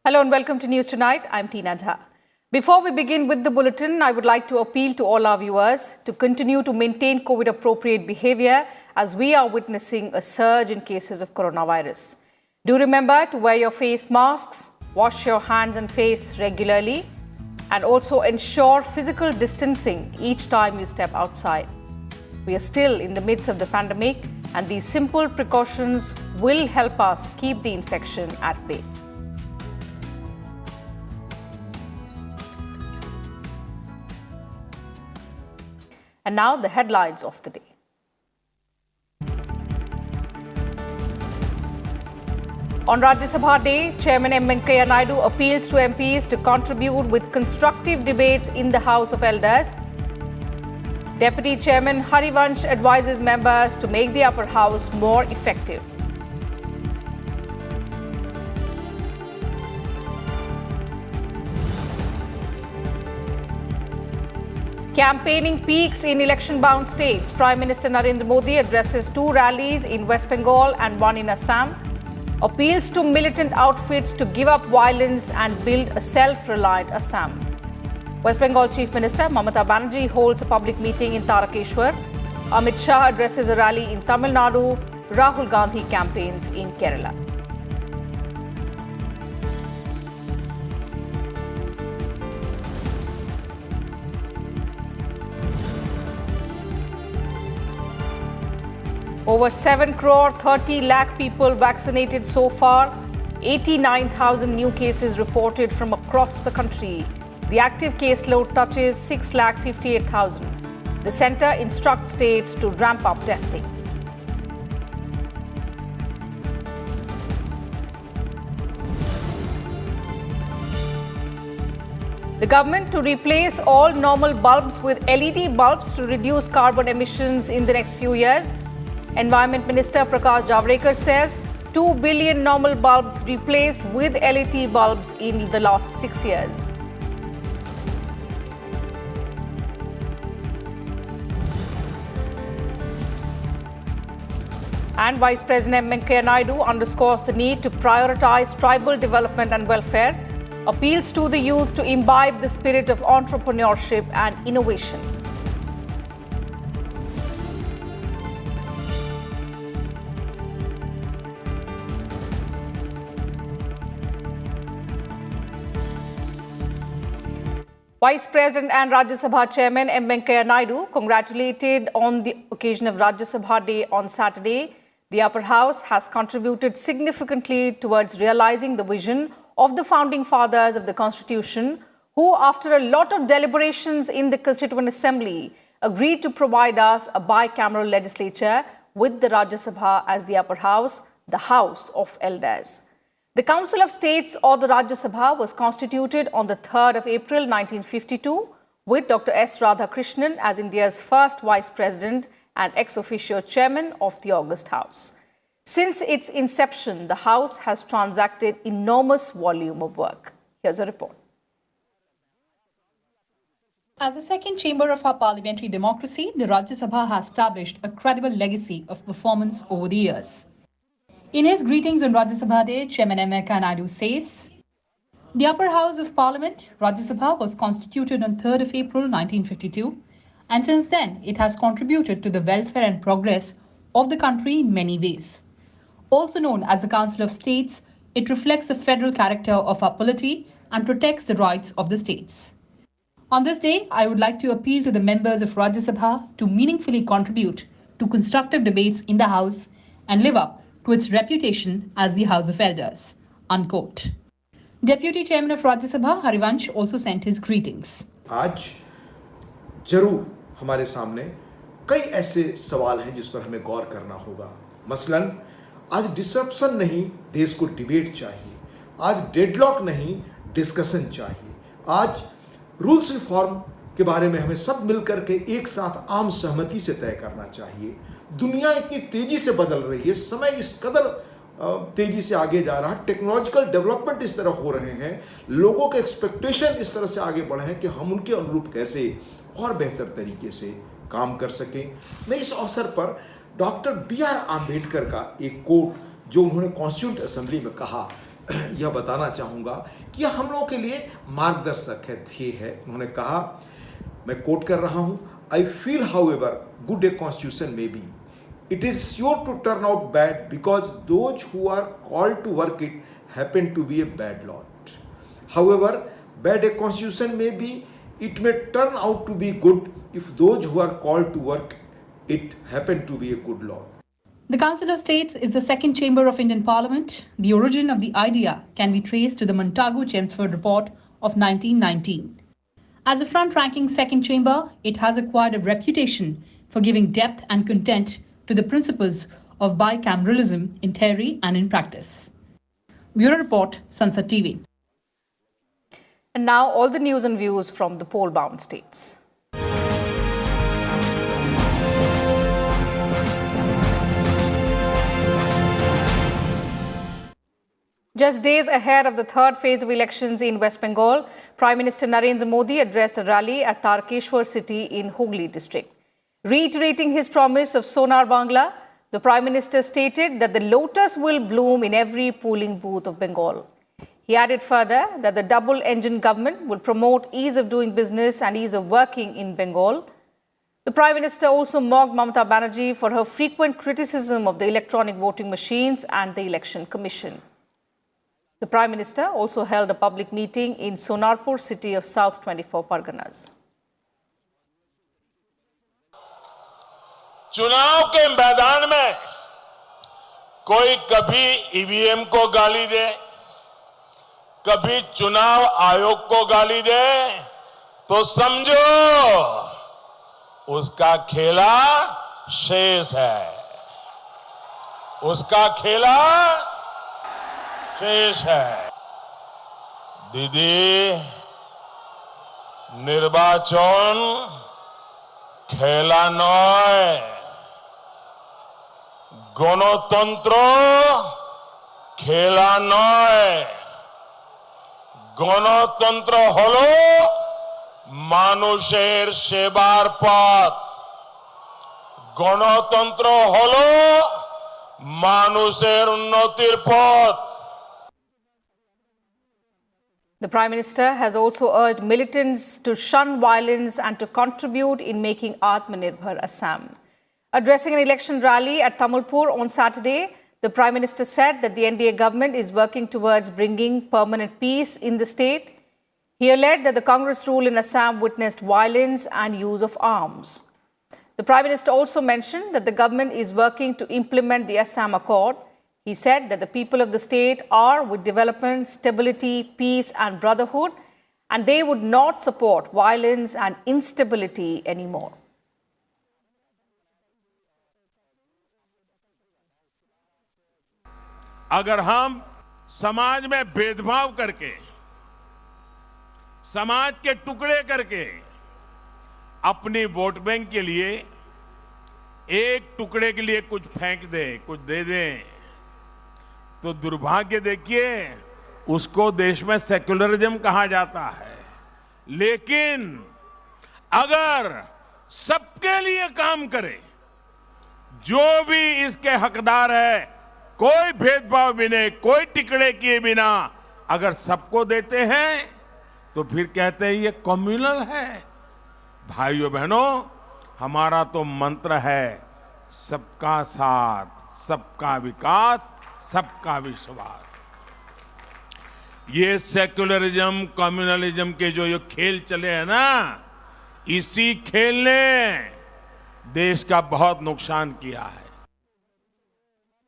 Hello and welcome to News Tonight. I'm Tina Jha. Before we begin with the bulletin, I would like to appeal to all our viewers to continue to maintain COVID-appropriate behavior as we are witnessing a surge in cases of coronavirus. Do remember to wear your face masks, wash your hands and face regularly, and also ensure physical distancing each time you step outside. We are still in the midst of the pandemic, and these simple precautions will help us keep the infection at bay. And now the headlines of the day. On Rajya Sabha Day, Chairman M. Venkaiah Naidu appeals to MPs to contribute with constructive debates in the House of Elders. Deputy Chairman Harivansh advises members to make the upper house more effective. Campaigning peaks in election-bound states. Prime Minister Narendra Modi addresses 2 rallies in West Bengal and 1 in Assam. Appeals to militant outfits to give up violence and build a self-reliant Assam. West Bengal Chief Minister Mamata Banerjee holds a public meeting in Tarakeshwar. Amit Shah addresses a rally in Tamil Nadu. Rahul Gandhi campaigns in Kerala. Over 7 crore 30 lakh people vaccinated so far. 89,000 new cases reported from across the country. The active caseload touches 6,58,000. The centre instructs states to ramp up testing. The government to replace all normal bulbs with LED bulbs to reduce carbon emissions in the next few years. Environment Minister Prakash Javadekar says 2 billion normal bulbs replaced with LED bulbs in the last 6 years. And Vice President M. Venkaiah Naidu underscores the need to prioritize tribal development and welfare, appeals to the youth to imbibe the spirit of entrepreneurship and innovation. Vice President and Rajya Sabha Chairman M. Venkaiah Naidu congratulated on the occasion of Rajya Sabha Day on Saturday. The upper house has contributed significantly towards realizing the vision of the founding fathers of the Constitution, who, after a lot of deliberations in the Constituent Assembly, agreed to provide us a bicameral legislature with the Rajya Sabha as the upper house, the House of Elders. The Council of States, or the Rajya Sabha, was constituted on the 3rd of April 1952 with Dr. S. Radhakrishnan as India's first Vice President and ex officio Chairman of the August House. Since its inception, the House has transacted enormous volume of work. Here's a report. As the second chamber of our parliamentary democracy, the Rajya Sabha has established a credible legacy of performance over the years. In his greetings on Rajya Sabha Day, Chairman M. Venkaiah Naidu says, the upper house of parliament, Rajya Sabha, was constituted on 3rd of April 1952, and since then it has contributed to the welfare and progress of the country in many ways. Also known as the Council of States, it reflects the federal character of our polity and protects the rights of the states. On this day, I would like to appeal to the members of Rajya Sabha to meaningfully contribute to constructive debates in the House and live up to its reputation as the House of Elders, unquote. Deputy Chairman of Rajya Sabha, Harivansh, also sent his greetings. आज जरूर हमारे सामने कई ऐसे सवाल हैं जिस पर हमें गौर करना होगा। मसलन आज डिसरप्शन नहीं, देश को डिबेट चाहिए। आज डेडलॉक नहीं, डिस्कशन चाहिए। आज रूल्स रिफॉर्म के बारे में हमें सब मिलकर के एक साथ आम सहमति से तय करना चाहिए। दुनिया इतनी तेजी से बदल रही है, समय इस कदर तेजी से आगे जा रहा है, टेक्नोलॉजिकल डेवलपमेंट इस तरह हो रहे हैं, लोगों के एक्सपेक्टेशन इस तरह से आगे बढ़े हैं कि हम उनके अनुरूप कैसे और बेहतर तरीके से काम कर सकें। मैं इस अवसर पर डॉक्टर B.R. आम्बेडकर का एक कोट जो उन्होंने कॉन्स्टिट्यूंट असेंबली में कहा यह बताना चाहूँगा कि यह हम लोगों के लिए मार्गदर्शक है, ध्येय है। उन्होंने कहा, मैं कोट कर रहा हूँ, I feel however good a constitution may be, it is sure to turn out bad because those who are called to work it happen to be a bad lot. However bad a constitution may be, it may turn out to be good if those who are called to work it happen to be a good lot. The Council of States is the second chamber of Indian Parliament. The origin of the idea can be traced to the Montagu-Chelmsford Report of 1919. As a front-ranking second chamber, it has acquired a reputation for giving depth and content to the principles of bicameralism in theory and in practice. Bureau Report, Sansad TV. And now all the news and views from the poll-bound states. Just days ahead of the third phase of elections in West Bengal, Prime Minister Narendra Modi addressed a rally at Tarkeshwar city in Hooghly district. Reiterating his promise of Sonar Bangla, the Prime Minister stated that the lotus will bloom in every polling booth of Bengal. He added further that the double-engine government will promote ease of doing business and ease of working in Bengal. The Prime Minister also mocked Mamata Banerjee for her frequent criticism of the electronic voting machines and the Election Commission. The Prime Minister also held a public meeting in Sonarpur city of South 24 Parganas. चुनाव के मैदान में कोई कभी EVM को गाली दे, कभी चुनाव आयोग को गाली दे, तो समझो उसका खेला शेष है, उसका खेला शेष है। दीदी, निर्वाचन खेला नয়, গণতন্ত্র খেলা নয়, গণতন্ত্র হলো মানুষের সেবার পথ, গণতন্ত্র হলো মানুষের উন্নতির পথ। The Prime Minister has also urged militants to shun violence and to contribute in making Atmanirbhar Assam. Addressing an election rally at Tamilpur on Saturday, the Prime Minister said that the NDA government is working towards bringing permanent peace in the state. He alleged that the Congress rule in Assam witnessed violence and use of arms. The Prime Minister also mentioned that the government is working to implement the Assam Accord. He said that the people of the state are with development, stability, peace and brotherhood, and they would not support violence and instability anymore. अगर हम समाज में भेदभाव करके, समाज के टुकड़े करके अपनी वोट बैंक के लिए एक टुकड़े के लिए कुछ फेंक दें, कुछ दे दें, तो दुर्भाग्य देखिए उसको देश में सेक्युलरिज्म कहा जाता है। लेकिन अगर सबके लिए काम करे, जो भी इसके हकदार है, कोई भेदभाव बिना, कोई टिकड़े किए बिना अगर सबको देते हैं, तो फिर कहते हैं ये कम्युनल है। भाइयों बहनों, हमारा तो मंत्र है सबका साथ, सबका विकास, सबका विश्वास। ये सेक्युलरिज्म, कम्युनलिज्म के जो ये खेल चले हैं ना, इसी खेल ने देश का बहुत नुकसान किया है।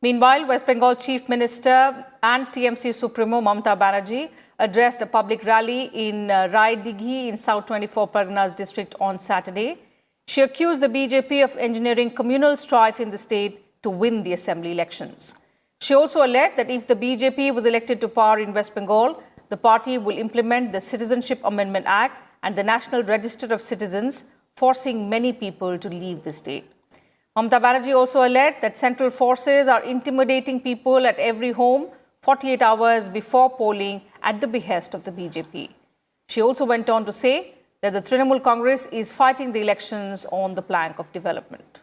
Meanwhile, West Bengal Chief Minister and TMC Supremo Mamata Banerjee addressed a public rally in Raidighi in South 24 Parganas district on Saturday. She accused the BJP of engineering communal strife in the state to win the assembly elections. She also alleged that if the BJP was elected to power in West Bengal, the party will implement the Citizenship Amendment Act and the National Register of Citizens, forcing many people to leave the state. Mamata Banerjee also alleged that central forces are intimidating people at every home 48 hours before polling at the behest of the BJP. She also went on to say that the Trinamool Congress is fighting the elections on the plank of development.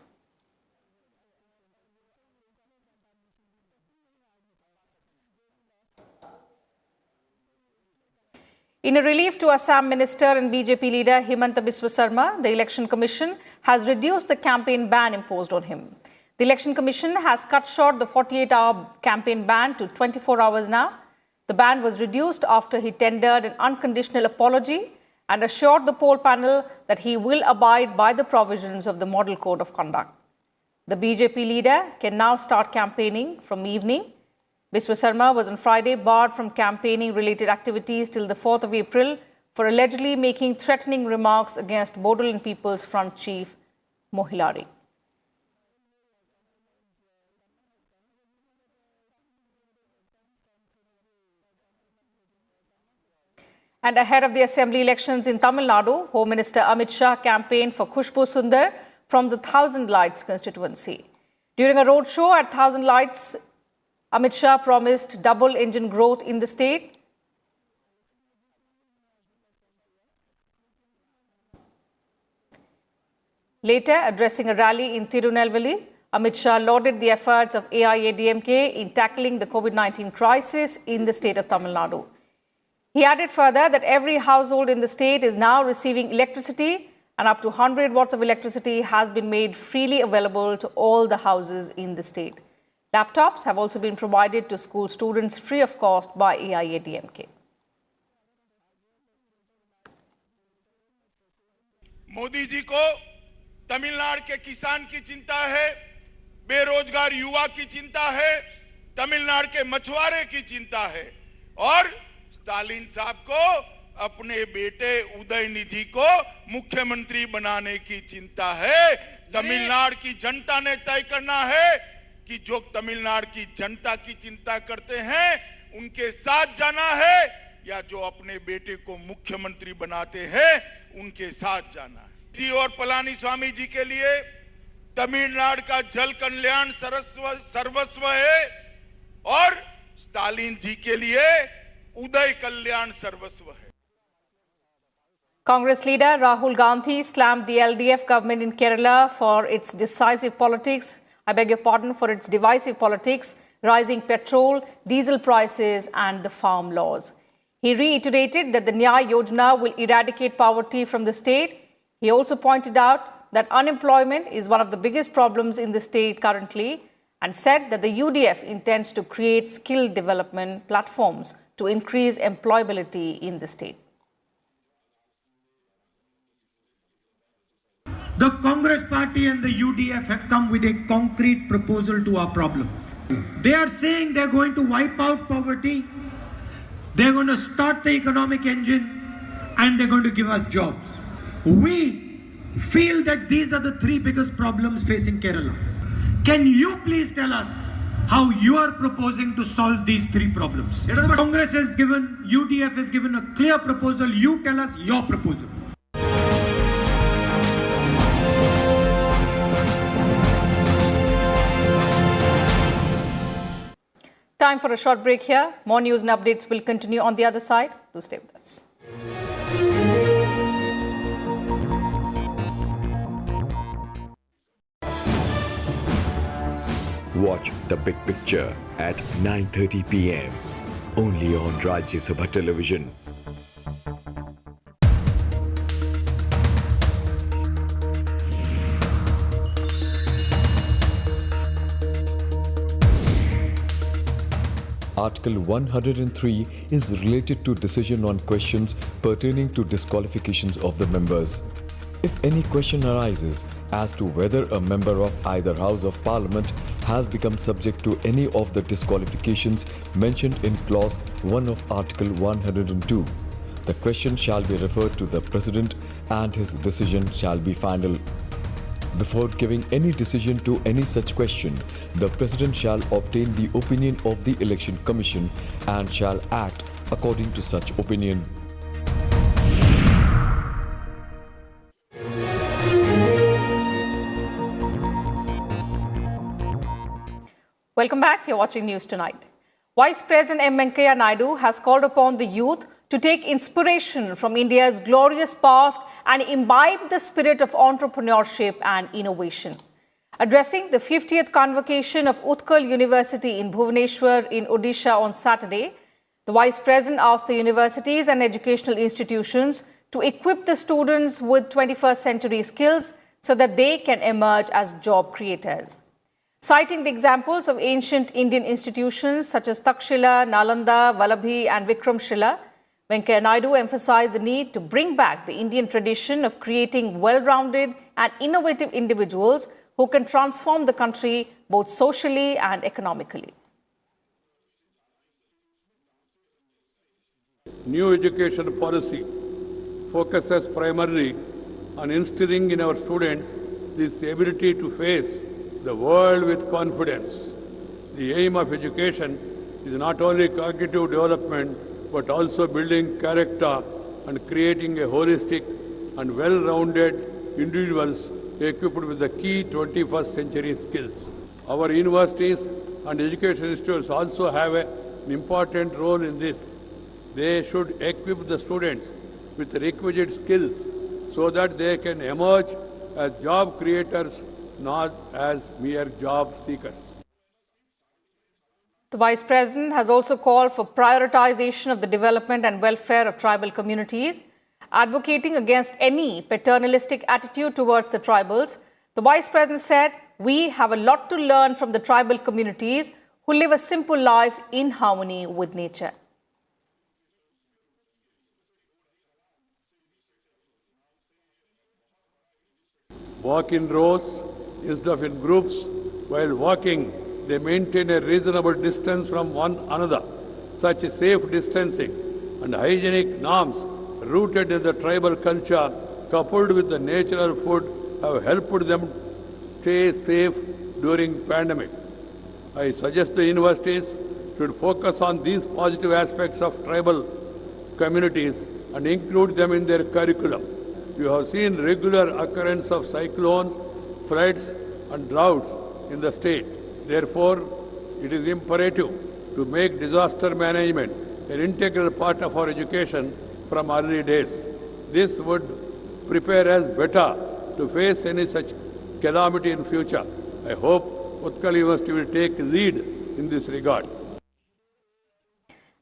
In a relief to Assam Minister and BJP leader Himanta Biswa Sarma, the Election Commission has reduced the campaign ban imposed on him. The Election Commission has cut short the 48-hour campaign ban to 24 hours now. The ban was reduced after he tendered an unconditional apology and assured the poll panel that he will abide by the provisions of the Model Code of Conduct. The BJP leader can now start campaigning from evening. Biswa Sarma was on Friday barred from campaigning-related activities till the 4th of April for allegedly making threatening remarks against Bodoland People's Front Chief Mohilari. And ahead of the assembly elections in Tamil Nadu, Home Minister Amit Shah campaigned for Khushbu Sundar from the Thousand Lights constituency. During a roadshow at Thousand Lights, Amit Shah promised double-engine growth in the state. Later, addressing a rally in Tirunelveli, Amit Shah lauded the efforts of AIADMK in tackling the COVID-19 crisis in the state of Tamil Nadu. He added further that every household in the state is now receiving electricity and up to 100 watts of electricity has been made freely available to all the houses in the state. Laptops have also been provided to school students free of cost by AIADMK. Modi ji को तमिलनाडु के किसान की चिंता है, बेरोजगार युवा की चिंता है, तमिलनाडु के मछुआरे की चिंता है और स्टालिन साहब को अपने बेटे उदयनिधि को मुख्यमंत्री बनाने की चिंता है। तमिलनाडु की जनता ने तय करना है कि जो तमिलनाडु की जनता की चिंता करते हैं उनके साथ जाना है या जो अपने बेटे को मुख्यमंत्री बनाते हैं उनके साथ जाना है। जी और पलानीस्वामी जी के लिए तमिलनाडु का जल कल्याण सर्वस्व है और स्टालिन जी के लिए उदय कल्याण सर्वस्व है। Congress leader Rahul Gandhi slammed the LDF government in Kerala for its divisive politics, rising petrol, diesel prices and the farm laws. He reiterated that the Nyaya Yojana will eradicate poverty from the state. He also pointed out that unemployment is one of the biggest problems in the state currently and said that the UDF intends to create skill development platforms to increase employability in the state. The Congress party and the UDF have come with a concrete proposal to our problem. They are saying they're going to wipe out poverty, they're going to start the economic engine, and they're going to give us jobs. We feel that these are the three biggest problems facing Kerala. Can you please tell us how you are proposing to solve these three problems? Congress has given, UDF has given a clear proposal. You tell us your proposal. Time for a short break here. More news and updates will continue on the other side. Do stay with us. Watch The Big Picture at 9:30 p.m. only on Rajya Sabha television. Article 103 is related to decision on questions pertaining to disqualifications of the members. If any question arises as to whether a member of either House of Parliament has become subject to any of the disqualifications mentioned in Clause 1 of Article 102, the question shall be referred to the President and his decision shall be final. Before giving any decision to any such question, the President shall obtain the opinion of the Election Commission and shall act according to such opinion. Welcome back. You're watching News Tonight. Vice President M. Venkaiah Naidu has called upon the youth to take inspiration from India's glorious past and imbibe the spirit of entrepreneurship and innovation. Addressing the 50th convocation of Utkal University in Bhubaneswar in Odisha on Saturday, The Vice President asked the universities and educational institutions to equip the students with 21st century skills so that they can emerge as job creators. Citing the examples of ancient Indian institutions such as Takshila, Nalanda, Vallabhi and Vikramshila, Venkaiah Naidu emphasized the need to bring back the Indian tradition of creating well-rounded and innovative individuals who can transform the country both socially and economically. New education policy focuses primarily on instilling in our students this ability to face the world with confidence. The aim of education is not only cognitive development but also building character and creating a holistic and well-rounded individuals equipped with the key 21st century skills. Our universities and education institutes also have an important role in this. They should equip the students with requisite skills so that they can emerge as job creators, not as mere job seekers. The Vice President has also called for prioritization of the development and welfare of tribal communities, advocating against any paternalistic attitude towards the tribals. The Vice President said, "We have a lot to learn from the tribal communities who live a simple life in harmony with nature." Walk in rows instead of in groups. While walking, they maintain a reasonable distance from one another. Such safe distancing and hygienic norms rooted in the tribal culture coupled with the natural food have helped them stay safe during pandemic. I suggest the universities should focus on these positive aspects of tribal communities and include them in their curriculum. You have seen regular occurrence of cyclones, floods and droughts in the state. Therefore, it is imperative to make disaster management an integral part of our education from early days. This would prepare us better to face any such calamity in future. I hope Utkal University will take lead in this regard.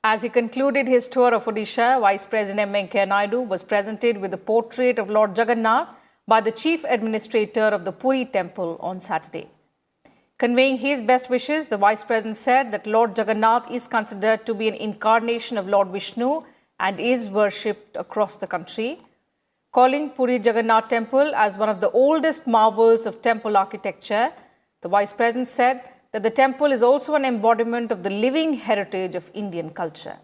As he concluded his tour of Odisha, Vice President M. Venkaiah Naidu was presented with a portrait of Lord Jagannath by the Chief Administrator of the Puri Temple on Saturday. Conveying his best wishes, the Vice President said that Lord Jagannath is considered to be an incarnation of Lord Vishnu and is worshipped across the country. Calling Puri Jagannath Temple as one of the oldest marvels of temple architecture, the Vice President said that the temple is also an embodiment of the living heritage of Indian culture.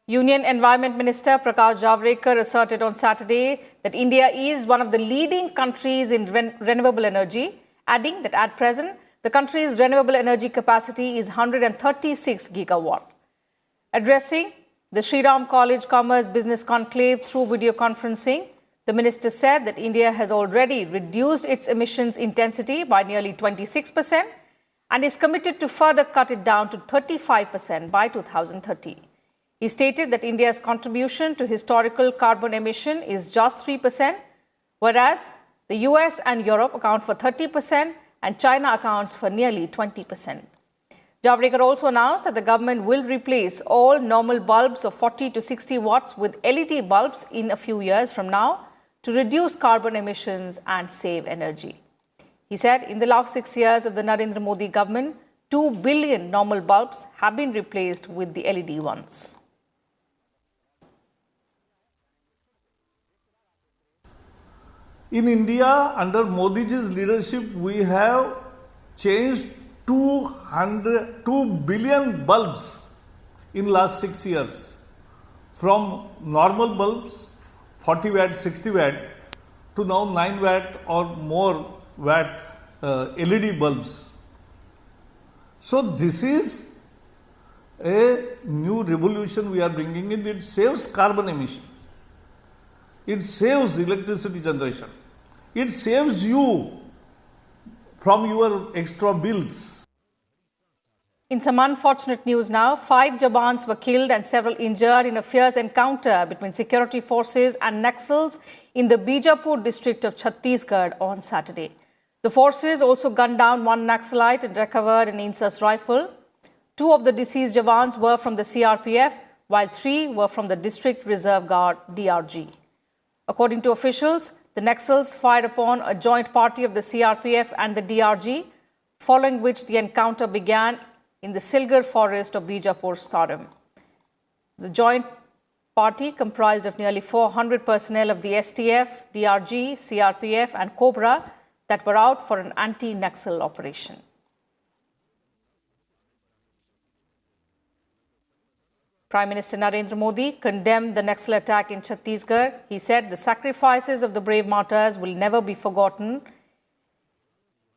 Union Environment Minister Prakash Javadekar asserted on Saturday that India is one of the leading countries in renewable energy, adding that at present, the country's renewable energy capacity is 136 gigawatt. Addressing the Sri Ram College Commerce Business Conclave through video conferencing, the minister said that India has already reduced its emissions intensity by nearly 26% and is committed to further cut it down to 35% by 2030. He stated that India's contribution to historical carbon emission is just 3%, whereas the US and Europe account for 30% and China accounts for nearly 20%. Javadekar also announced that the government will replace all normal bulbs of 40 to 60 watts with LED bulbs in a few years from now to reduce carbon emissions and save energy. He said in the last 6 years of the Narendra Modi government, 2 billion normal bulbs have been replaced with the LED ones. In India, under Modi's leadership, we have changed 2 billion bulbs in last 6 years. From normal bulbs, 40 watt, 60 watt, to now 9 watt or more watt LED bulbs. So this is a new revolution we are bringing in. It saves carbon emission. It saves electricity generation. It saves you from your extra bills. In some unfortunate news now, 5 Jawans were killed and several injured in a fierce encounter between security forces and Naxals in the Bijapur district of Chhattisgarh on Saturday. The forces also gunned down one Naxalite and recovered an Insas rifle. 2 of the deceased Jawans were from the CRPF, while 3 were from the District Reserve Guard (DRG). According to officials, the Naxals fired upon a joint party of the CRPF and the DRG, following which the encounter began in the Silgar forest of Bijapur Staram. The joint party comprised of nearly 400 personnel of the STF, DRG, CRPF and Cobra that were out for an anti-Naxal operation. Prime Minister Narendra Modi condemned the Naxal attack in Chhattisgarh. He said the sacrifices of the brave martyrs will never be forgotten.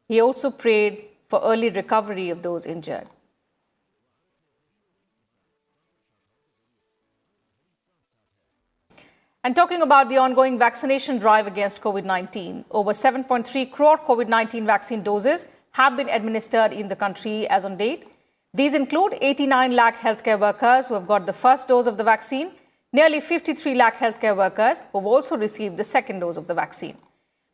He also prayed for early recovery of those injured. And talking about the ongoing vaccination drive against COVID-19, over 7.3 crore COVID-19 vaccine doses have been administered in the country as on date. These include 89 lakh healthcare workers who have got the first dose of the vaccine, nearly 53 lakh healthcare workers who have also received the second dose of the vaccine.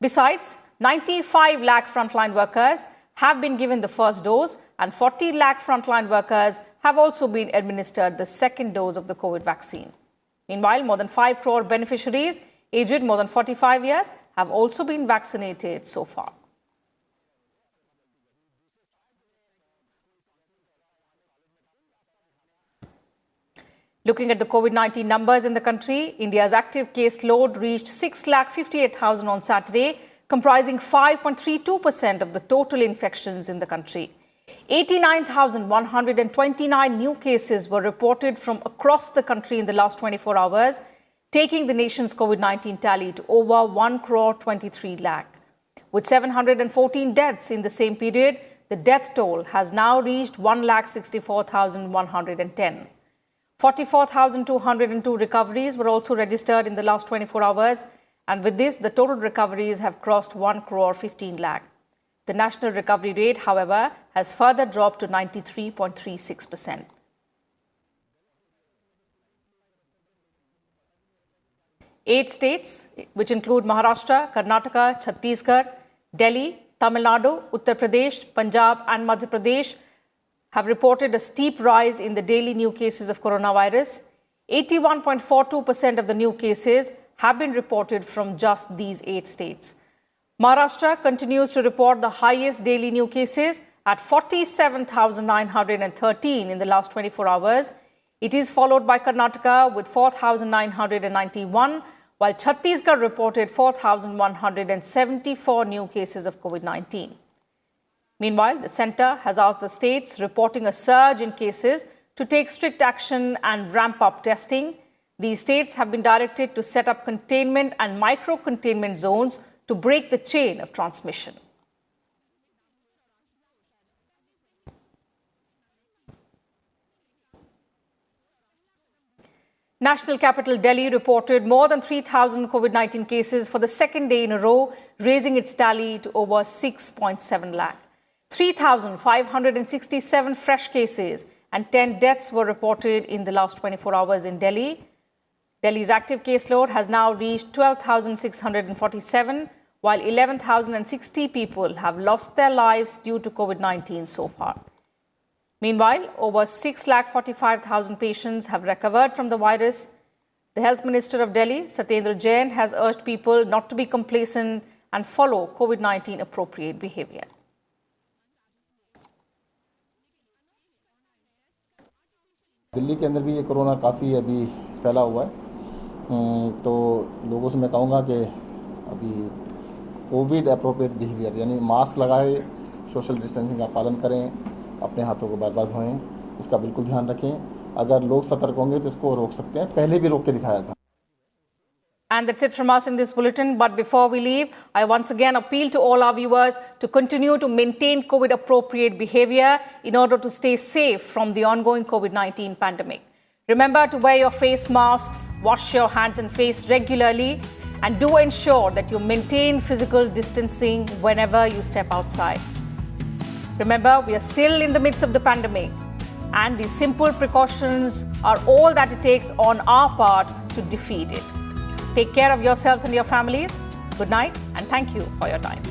Besides, 95 lakh frontline workers have been given the first dose and 40 lakh frontline workers have also been administered the second dose of the COVID vaccine. Meanwhile, more than 5 crore beneficiaries aged more than 45 years have also been vaccinated so far. Looking at the COVID-19 numbers in the country, India's active case load reached 6,58,000 on Saturday, comprising 5.32% of the total infections in the country. 89,129 new cases were reported from across the country in the last 24 hours, taking the nation's COVID-19 tally to over 1 crore 23 lakh. With 714 deaths in the same period, the death toll has now reached 1,64,110. 44,202 recoveries were also registered in the last 24 hours, and with this, the total recoveries have crossed 1 crore 15 lakh. The national recovery rate, however, has further dropped to 93.36%. Eight states, which include Maharashtra, Karnataka, Chhattisgarh, Delhi, Tamil Nadu, Uttar Pradesh, Punjab and Madhya Pradesh, have reported a steep rise in the daily new cases of coronavirus. 81.42% of the new cases have been reported from just these 8 states. Maharashtra continues to report the highest daily new cases at 47,913 in the last 24 hours. It is followed by Karnataka with 4,991, while Chhattisgarh reported 4,174 new cases of COVID-19. Meanwhile, the centre has asked the states reporting a surge in cases to take strict action and ramp up testing. These states have been directed to set up containment and micro-containment zones to break the chain of transmission. National capital Delhi reported more than 3,000 COVID-19 cases for the second day in a row, raising its tally to over 6.7 lakh. 3,567 fresh cases and 10 deaths were reported in the last 24 hours in Delhi. Delhi's active caseload has now reached 12,647, while 11,060 people have lost their lives due to COVID-19 so far. Meanwhile, over 6,45,000 patients have recovered from the virus. The Health Minister of Delhi, Satyendra Jain, has urged people not to be complacent and follow COVID-19 appropriate behavior. Delhi के अंदर भी ये corona काफ़ी अभी फैला हुआ है, तो लोगों से मैं कहूँगा कि अभी कोविड अप्रोप्रिएट बिहेवियर यानी मास्क लगाए, सोशल डिस्टेंसिंग का पालन करें, अपने हाथों को बार बार धोएं, इसका बिल्कुल ध्यान रखें. अगर लोग सतर्क होंगे तो इसको रोक सकते हैं. पहले भी रोक के दिखाया था. And that's it from us in this bulletin. But before we leave, I once again appeal to all our viewers to continue to maintain COVID-appropriate behavior in order to stay safe from the ongoing COVID-19 pandemic. Remember to wear your face masks, wash your hands and face regularly, and do ensure that you maintain physical distancing whenever you step outside. Remember, we are still in the midst of the pandemic. and these simple precautions are all that it takes on our part to defeat it. Take care of yourselves and your families. Good night and thank you for your time.